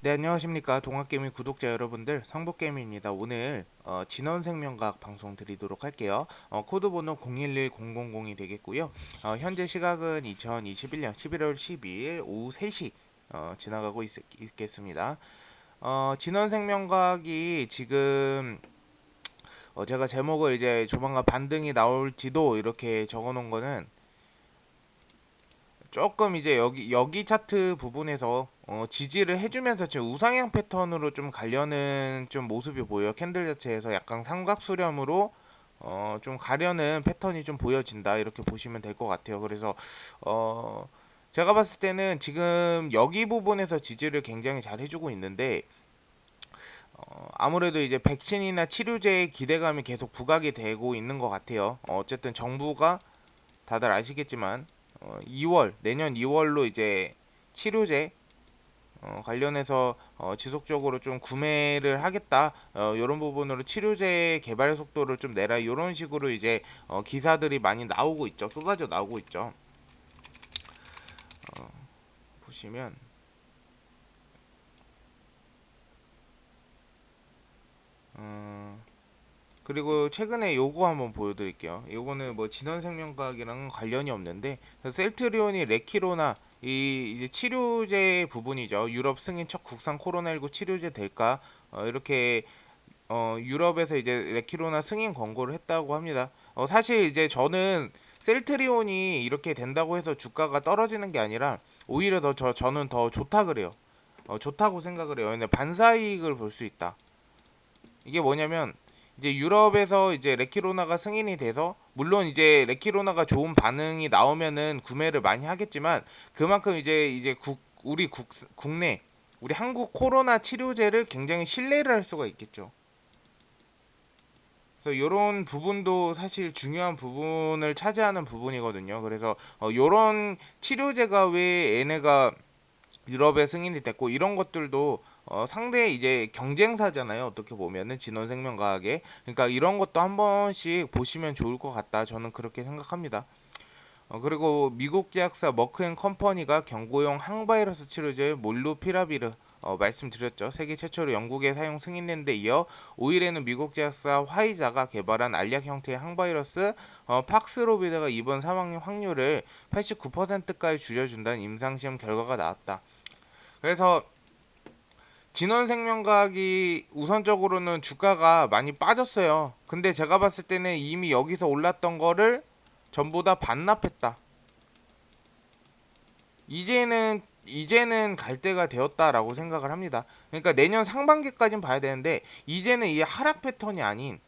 네, 안녕하십니까. 동학개미 구독자 여러분들, 성북개미입니다. 오늘 진원생명과학 방송 드리도록 할게요. 코드 번호 011000이 되겠고요. 현재 시각은 2021년 11월 12일 오후 3시 지나가고 있겠습니다. 진원생명과학이 지금 제가 제목을 이제 조만간 반등이 나올지도 이렇게 적어 놓은 거는 조금 이제 여기 차트 부분에서 지지를 해주면서 지금 우상향 패턴으로 좀 가려는 좀 모습이 보여요. 캔들 자체에서 약간 삼각수렴으로 좀 가려는 패턴이 좀 보여진다, 이렇게 보시면 될 것 같아요. 그래서 어 제가 봤을 때는 지금 여기 부분에서 지지를 굉장히 잘 해주고 있는데, 아무래도 이제 백신이나 치료제의 기대감이 계속 부각이 되고 있는 것 같아요. 어쨌든 정부가 다들 아시겠지만 2월 내년 2월로 이제 치료제 관련해서 지속적으로 좀 구매를 하겠다, 이런 부분으로 치료제 개발 속도를 좀 내라, 이런 식으로 이제 기사들이 많이 나오고 있죠. 쏟아져 나오고 있죠. 보시면 어, 그리고 최근에 요거 한번 보여드릴게요. 요거는 뭐 진원생명과학이랑은 관련이 없는데, 셀트리온이 레키로나 이제 치료제 부분이죠. 유럽 승인 첫 국산 코로나19 치료제 될까? 이렇게 유럽에서 이제 레키로나 승인 권고를 했다고 합니다. 사실 이제 저는 셀트리온이 이렇게 된다고 해서 주가가 떨어지는 게 아니라 오히려 저는 더 좋다 그래요. 좋다고 생각을 해요. 근데 반사이익을 볼 수 있다. 이게 뭐냐면, 이제 유럽에서 이제 레키로나가 승인이 돼서, 물론 이제 레키로나가 좋은 반응이 나오면은 구매를 많이 하겠지만, 그만큼 이제 국내 우리 한국 코로나 치료제를 굉장히 신뢰를 할 수가 있겠죠. 그래서 이런 부분도 사실 중요한 부분을 차지하는 부분이거든요. 그래서 이런 치료제가 왜 얘네가 유럽에 승인이 됐고, 이런 것들도 상대 이제 경쟁사잖아요. 어떻게 보면은 진원생명과학에. 그러니까 이런 것도 한 번씩 보시면 좋을 것 같다, 저는 그렇게 생각합니다. 그리고 미국 제약사 머크앤컴퍼니가 경구용 항바이러스 치료제 몰루피라비르, 말씀드렸죠. 세계 최초로 영국에 사용 승인된 데 이어 5일에는 미국 제약사 화이자가 개발한 알약 형태의 항바이러스 팍스로비드가 입원 사망 확률을 89%까지 줄여준다는 임상시험 결과가 나왔다. 그래서 진원생명과학이 우선적으로는 주가가 많이 빠졌어요. 근데 제가 봤을 때는 이미 여기서 올랐던 거를 전부 다 반납했다. 이제는 갈 때가 되었다라고 생각을 합니다. 그러니까 내년 상반기까지는 봐야 되는데, 이제는 이 하락 패턴이 아닌,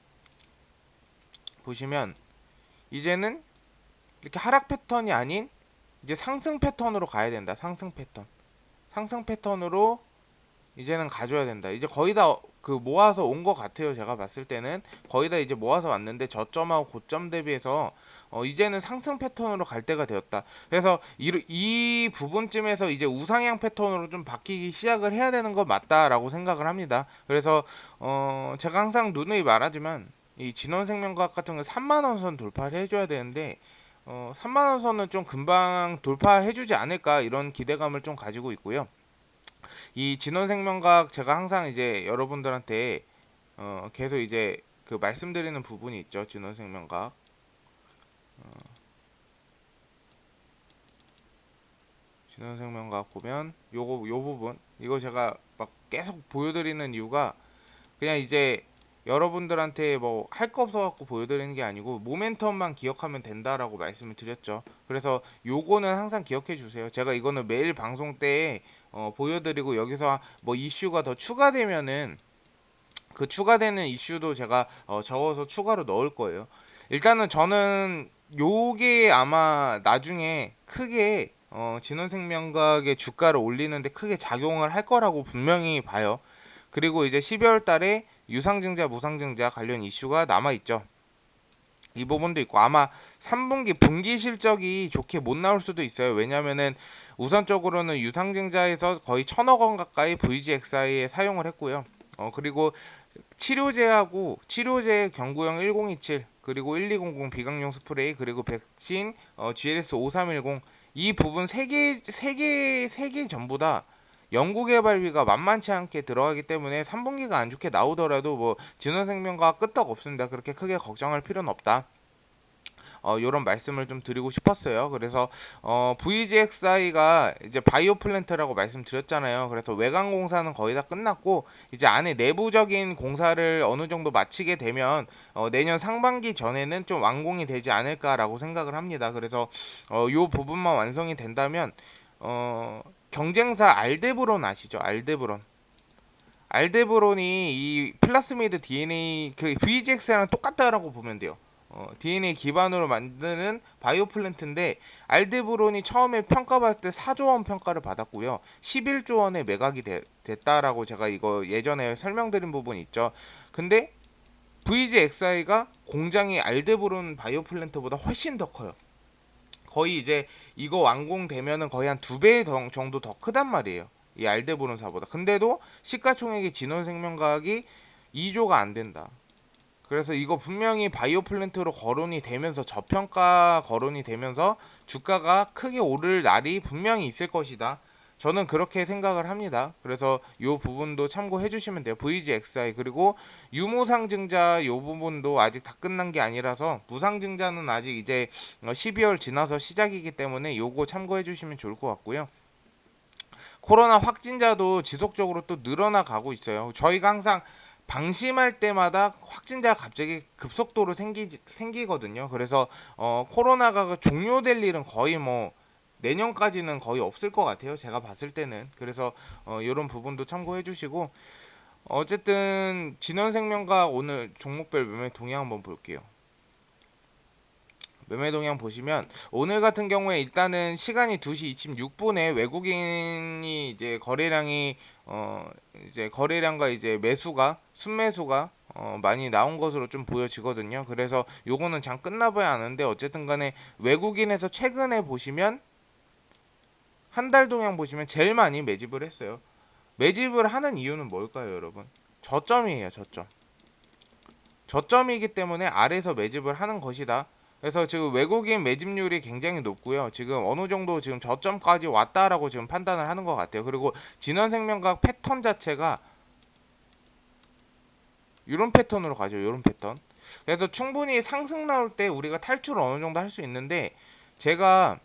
보시면 이제는 이렇게 하락 패턴이 아닌 이제 상승 패턴으로 가야 된다. 상승 패턴으로 이제는 가져야 된다. 이제 거의 다 그 모아서 온 것 같아요. 제가 봤을 때는 거의 다 이제 모아서 왔는데, 저점하고 고점 대비해서 이제는 상승 패턴으로 갈 때가 되었다. 그래서 이 부분쯤에서 이제 우상향 패턴으로 좀 바뀌기 시작을 해야 되는 거 맞다라고 생각을 합니다. 그래서 제가 항상 누누이 말하지만, 이 진원생명과학 같은 거 3만 원 선 돌파를 해줘야 되는데, 3만 원 선은 좀 금방 돌파해주지 않을까, 이런 기대감을 좀 가지고 있고요. 이 진원생명과학, 제가 항상 이제 여러분들한테 계속 이제 그 말씀드리는 부분이 있죠. 진원생명과학. 진원생명과학 보면 요 부분, 이거 제가 막 계속 보여드리는 이유가, 그냥 이제 여러분들한테 뭐 할 거 없어 갖고 보여드리는 게 아니고, 모멘텀만 기억하면 된다라고 말씀을 드렸죠. 그래서 요거는 항상 기억해 주세요. 제가 이거는 매일 방송 때에 보여드리고, 여기서 뭐 이슈가 더 추가되면은 그 추가되는 이슈도 제가 적어서 추가로 넣을 거예요. 일단은 저는 요게 아마 나중에 크게 진원생명과학의 주가를 올리는데 크게 작용을 할 거라고 분명히 봐요. 그리고 이제 12월 달에 유상증자 무상증자 관련 이슈가 남아 있죠. 이 부분도 있고, 아마 3분기 분기 실적이 좋게 못 나올 수도 있어요. 왜냐면은 우선적으로는 유상증자에서 거의 1,000억 원 가까이 VGXI에 사용을 했고요. 그리고 치료제 경구용 1027, 그리고 1200 비강용 스프레이, 그리고 백신 GLS 5310, 이 부분 세 개 전부 다 연구개발비가 만만치 않게 들어가기 때문에 3분기가 안 좋게 나오더라도 뭐 진원생명과학 끄떡 없습니다. 그렇게 크게 걱정할 필요는 없다. 요런 말씀을 좀 드리고 싶었어요. 그래서 VGXI가 이제 바이오 플랜트라고 말씀드렸잖아요. 그래서 외관 공사는 거의 다 끝났고 이제 안에 내부적인 공사를 어느 정도 마치게 되면 내년 상반기 전에는 좀 완공이 되지 않을까라고 생각을 합니다. 그래서 요 부분만 완성이 된다면 경쟁사 알데브론 아시죠? 알데브론이 이 플라스미드 DNA 그 VGX랑 똑같다라고 보면 돼요. DNA 기반으로 만드는 바이오 플랜트인데 알데브론이 처음에 평가받을 때 4조 원 평가를 받았고요. 11조 원에 매각이 됐다라고 제가 이거 예전에 설명드린 부분이 있죠. 근데 VGXI가 공장이 알데브론 바이오 플랜트보다 훨씬 더 커요. 거의 이제 이거 완공되면은 거의 한 2배 정도 더 크단 말이에요. 이 알데브론사보다. 근데도 시가총액이 진원생명과학이 2조가 안 된다. 그래서 이거 분명히 바이오 플랜트로 거론이 되면서 저평가 거론이 되면서 주가가 크게 오를 날이 분명히 있을 것이다. 저는 그렇게 생각을 합니다. 그래서 이 부분도 참고해 주시면 돼요. VGXI 그리고 유무상증자 이 부분도 아직 다 끝난 게 아니라서 무상증자는 아직 이제 12월 지나서 시작이기 때문에 요거 참고해 주시면 좋을 것 같고요. 코로나 확진자도 지속적으로 또 늘어나 가고 있어요. 저희가 항상 방심할 때마다 확진자가 갑자기 급속도로 생기거든요. 그래서 코로나가 종료될 일은 거의 뭐 내년까지는 거의 없을 것 같아요. 제가 봤을 때는. 그래서 이런 부분도 참고해 주시고 어쨌든 진원생명과 오늘 종목별 매매 동향 한번 볼게요. 매매 동향 보시면 오늘 같은 경우에 일단은 시간이 2시 26분에 외국인이 이제 거래량이 이제 거래량과 이제 매수가 순매수가 많이 나온 것으로 좀 보여지거든요. 그래서 요거는 장 끝나봐야 아는데 어쨌든 간에 외국인에서 최근에 보시면 한 달 동향 보시면 제일 많이 매집을 했어요. 매집을 하는 이유는 뭘까요, 여러분? 저점이에요, 저점. 저점이기 때문에 아래에서 매집을 하는 것이다. 그래서 지금 외국인 매집률이 굉장히 높고요. 지금 어느 정도 지금 저점까지 왔다라고 지금 판단을 하는 것 같아요. 그리고 진원생명과학 패턴 자체가 이런 패턴으로 가죠. 이런 패턴. 그래서 충분히 상승 나올 때 우리가 탈출을 어느 정도 할 수 있는데 제가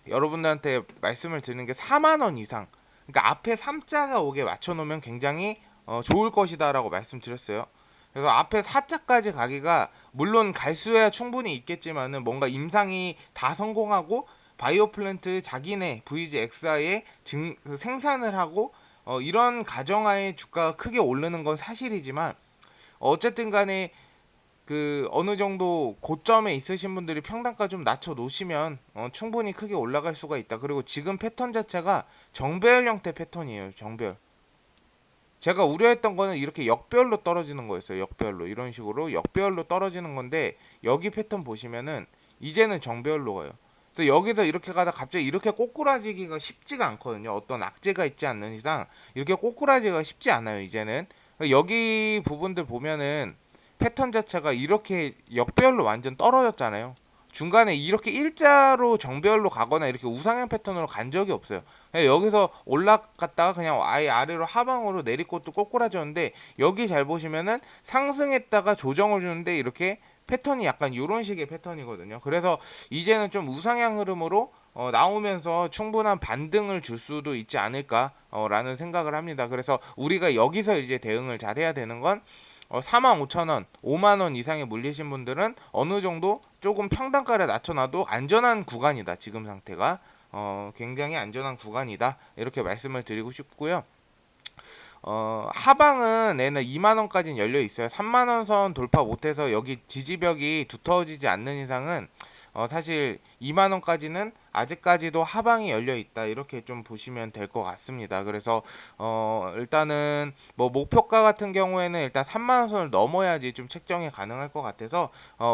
여러분들한테 말씀을 드리는 게 4만 원 이상. 그러니까 앞에 3자가 오게 맞춰 놓으면 굉장히 좋을 것이다라고 말씀드렸어요. 그래서 앞에 4자까지 가기가 물론 갈 수야 충분히 있겠지만은 뭔가 임상이 다 성공하고 바이오 플랜트 자기네 VGXI에 그 생산을 하고 이런 가정하에 주가가 크게 오르는 건 사실이지만 어쨌든 간에 그 어느 정도 고점에 있으신 분들이 평단가 좀 낮춰 놓으시면 충분히 크게 올라갈 수가 있다. 그리고 지금 패턴 자체가 정배열 형태 패턴이에요. 정배열. 제가 우려했던 거는 이렇게 역별로 떨어지는 거였어요. 역별로 이런 식으로 역별로 떨어지는 건데 여기 패턴 보시면은 이제는 정배열로 가요. 그래서 여기서 이렇게 가다 갑자기 이렇게 꼬꾸라지기가 쉽지가 않거든요. 어떤 악재가 있지 않는 이상 이렇게 꼬꾸라지기가 쉽지 않아요. 이제는 여기 부분들 보면은 패턴 자체가 이렇게 역배열로 완전 떨어졌잖아요. 중간에 이렇게 일자로 정배열로 가거나 이렇게 우상향 패턴으로 간 적이 없어요. 그냥 여기서 올라갔다가 그냥 아예 아래로 하방으로 내릴 것도 꼬꾸라졌는데 여기 잘 보시면은 상승했다가 조정을 주는데 이렇게 패턴이 약간 이런 식의 패턴이거든요. 그래서 이제는 좀 우상향 흐름으로 나오면서 충분한 반등을 줄 수도 있지 않을까라는 생각을 합니다. 그래서 우리가 여기서 이제 대응을 잘 해야 되는 건 45,000원, 5만원 이상에 물리신 분들은 어느 정도 조금 평단가를 낮춰놔도 안전한 구간이다. 지금 상태가 굉장히 안전한 구간이다. 이렇게 말씀을 드리고 싶고요. 하방은 얘는 2만원까지는 열려 있어요. 3만원 선 돌파 못해서 여기 지지벽이 두터워지지 않는 이상은 사실 2만원까지는 아직까지도 하방이 열려 있다. 이렇게 좀 보시면 될 것 같습니다. 그래서 일단은 뭐 목표가 같은 경우에는 일단 3만원 선을 넘어야지 좀 책정이 가능할 것 같아서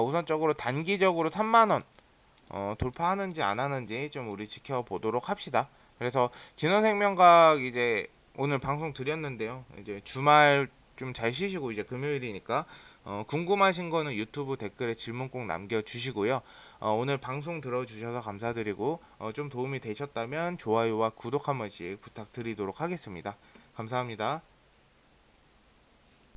우선적으로 단기적으로 3만원 돌파하는지 안 하는지 좀 우리 지켜보도록 합시다. 그래서 진원생명과학 이제 오늘 방송 드렸는데요. 이제 주말 좀 잘 쉬시고 이제 금요일이니까 궁금하신 거는 유튜브 댓글에 질문 꼭 남겨주시고요. 오늘 방송 들어주셔서 감사드리고 좀 도움이 되셨다면 좋아요와 구독 한 번씩 부탁드리도록 하겠습니다. 감사합니다.